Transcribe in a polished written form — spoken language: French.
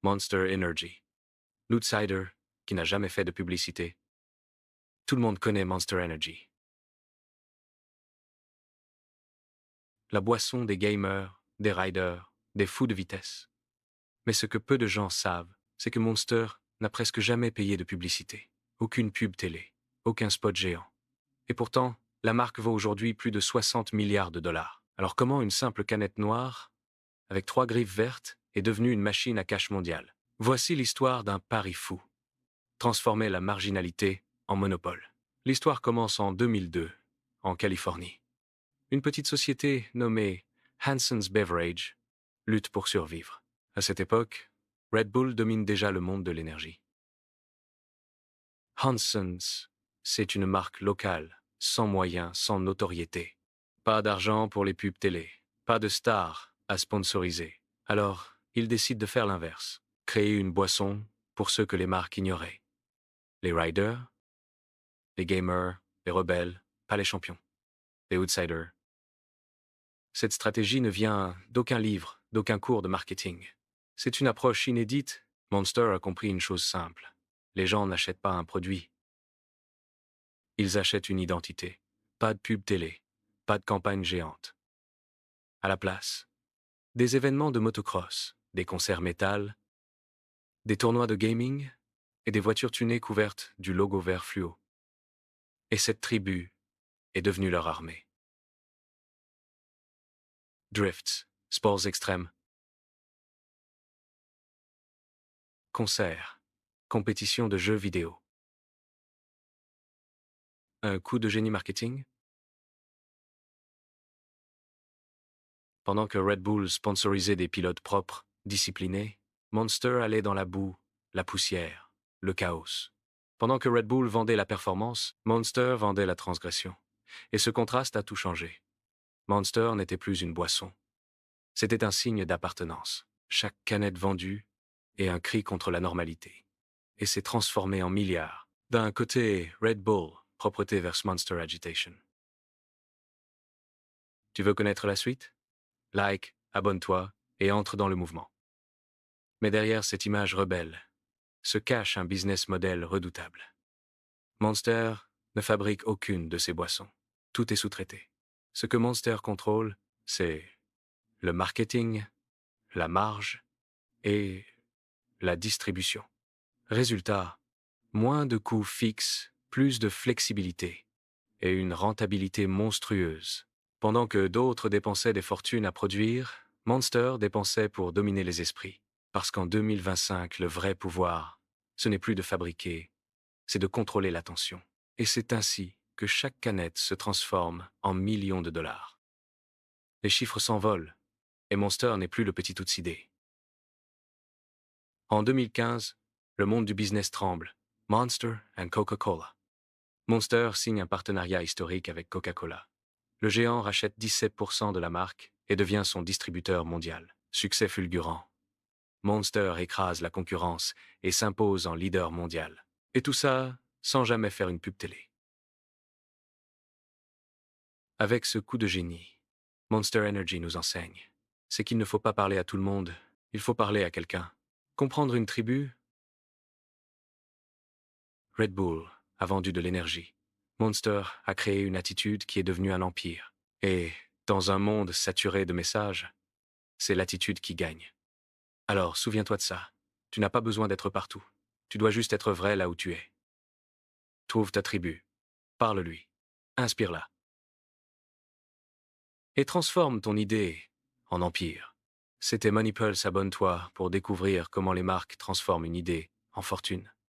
Monster Energy. L'outsider qui n'a jamais fait de publicité. Tout le monde connaît Monster Energy. La boisson des gamers, des riders, des fous de vitesse. Mais ce que peu de gens savent, c'est que Monster n'a presque jamais payé de publicité. Aucune pub télé, aucun spot géant. Et pourtant, la marque vaut aujourd'hui plus de 60 milliards de dollars. Alors comment une simple canette noire, avec 3 griffes vertes, est devenue une machine à cash mondiale? Voici l'histoire d'un pari fou. Transformer la marginalité en monopole. L'histoire commence en 2002, en Californie. Une petite société nommée Hansen's Beverage lutte pour survivre. À cette époque, Red Bull domine déjà le monde de l'énergie. Hansen's, c'est une marque locale, sans moyens, sans notoriété. Pas d'argent pour les pubs télé, pas de stars à sponsoriser. Alors, il décide de faire l'inverse, créer une boisson pour ceux que les marques ignoraient. Les riders, les gamers, les rebelles, pas les champions, les outsiders. Cette stratégie ne vient d'aucun livre, d'aucun cours de marketing. C'est une approche inédite. Monster a compris une chose simple. Les gens n'achètent pas un produit. Ils achètent une identité. Pas de pub télé, pas de campagne géante. À la place, des événements de motocross, des concerts métal, des tournois de gaming et des voitures tunées couvertes du logo vert fluo. Et cette tribu est devenue leur armée. Drifts, sports extrêmes, concerts, compétitions de jeux vidéo. Un coup de génie marketing? Pendant que Red Bull sponsorisait des pilotes propres, disciplinés, Monster allait dans la boue, la poussière, le chaos. Pendant que Red Bull vendait la performance, Monster vendait la transgression. Et ce contraste a tout changé. Monster n'était plus une boisson. C'était un signe d'appartenance. Chaque canette vendue est un cri contre la normalité. Et s'est transformé en milliards. D'un côté, Red Bull, propreté versus Monster Agitation. Tu veux connaître la suite? Like, abonne-toi et entre dans le mouvement. Mais derrière cette image rebelle se cache un business model redoutable. Monster ne fabrique aucune de ses boissons. Tout est sous-traité. Ce que Monster contrôle, c'est le marketing, la marge et la distribution. Résultat, moins de coûts fixes, plus de flexibilité et une rentabilité monstrueuse. Pendant que d'autres dépensaient des fortunes à produire, Monster dépensait pour dominer les esprits. Parce qu'en 2025, le vrai pouvoir, ce n'est plus de fabriquer, c'est de contrôler l'attention. Et c'est ainsi que chaque canette se transforme en millions de dollars. Les chiffres s'envolent, et Monster n'est plus le petit outsidé. En 2015, le monde du business tremble. Monster and Coca-Cola. Monster signe un partenariat historique avec Coca-Cola. Le géant rachète 17% de la marque et devient son distributeur mondial. Succès fulgurant. Monster écrase la concurrence et s'impose en leader mondial. Et tout ça sans jamais faire une pub télé. Avec ce coup de génie, Monster Energy nous enseigne. C'est qu'il ne faut pas parler à tout le monde, il faut parler à quelqu'un. Comprendre une tribu? Red Bull a vendu de l'énergie. Monster a créé une attitude qui est devenue un empire. Et, dans un monde saturé de messages, c'est l'attitude qui gagne. Alors, souviens-toi de ça. Tu n'as pas besoin d'être partout. Tu dois juste être vrai là où tu es. Trouve ta tribu. Parle-lui. Inspire-la. Et transforme ton idée en empire. C'était Moneypulse, abonne-toi pour découvrir comment les marques transforment une idée en fortune.